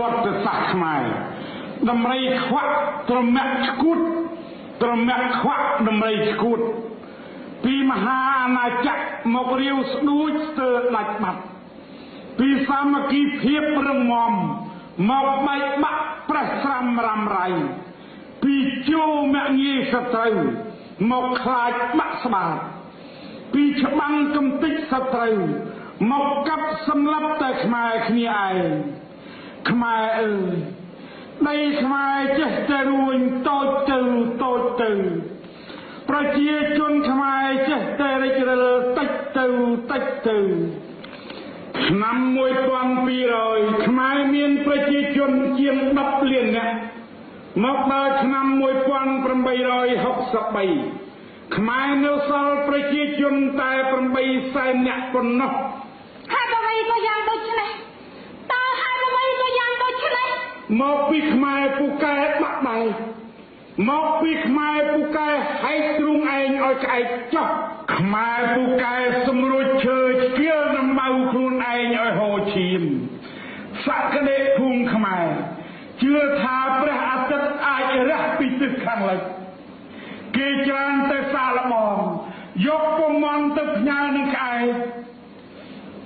វត្តសាសន៍ខ្មែរដំរីខ្វាក់ត្រមាក់ឆ្កួតត្រមាក់ខ្វាក់ដំរីឆ្កួតពីមហាអាណាចក្រមករាវស្ដួចស្ទើរដាច់បាត់ពីសាមគ្គីភាពរឹងមាំមកបែកបាក់ប្រេះស្រាំរ៉ាំរៃពីជោមងាយសត្រូវមកខ្លាចបាក់ស្បាតពីច្បាំងកំតិចសត្រូវមកកាប់សម្លាប់តែខ្មែរគ្នាឯងខ្មែរអើយដីខ្មែរចេះតែរួញតូចទៅប្រជាជនខ្មែរចេះតែរិចរិលតិចទៅឆ្នាំ1200ខ្មែរមានប្រជាជនជាង10លាននាក់មកដល់ឆ្នាំ1863ខ្មែរនៅសល់ប្រជាជនតែ8សែននាក់ប៉ុណ្ណោះហើយអ្វីក៏យ៉ាងដូចនេះតើហើយអ្វីក៏យ៉ាងដូចនេះមកពីខ្មែរពូកែបាក់ដៃមកពីខ្មែរពូកែហែកទ្រូងឯងឲ្យក្អែកចុះខ្មែរពូកែសម្រួចឈើឆ្កៀលដំបៅខ្លួនឯងឲ្យហូរឈាមសក្តិភូមិខ្មែរជឿថាព្រះអាទិត្យអាចរះពីទិសខាងលិចគេច្រើនតែសាឡបងយកពមន់ទៅផ្ញើនឹងក្អែក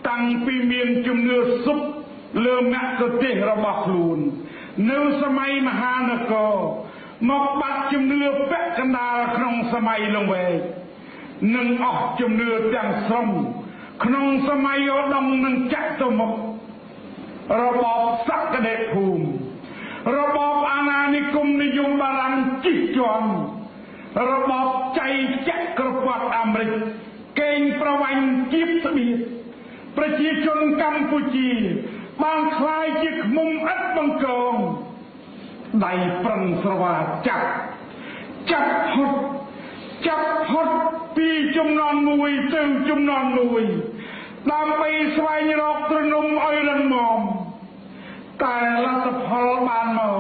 តាំងពីមានជំនឿសុបលើមគ្គទេសរបស់ខ្លួននៅសម័យមហានគរមកបាត់ជំនឿពាក់កណ្ដាលក្នុងសម័យលង្វែកនិងអស់ជំនឿទាំងស្រុងក្នុងសម័យឧត្តមនិងចតុមុខរបបសក្តិភូមិរបបអាណានិគមនិយមបារាំងជិះជាន់របបចៃចក្រពត្តិអាមេរិកកេងប្រវ័ញ្ចជាបស្បៀតប្រជាជនកម្ពុជាបានคล้ายជាខ្មុំឥតបង្កងដៃប្រឹងស្រវាចាប់ហត់ពីជំនាន់មួយទៅជំនាន់មួយដើម្បីស្វែងរកទ្រនំឲ្យរឹងមាំតែលទ្ធផលបានមក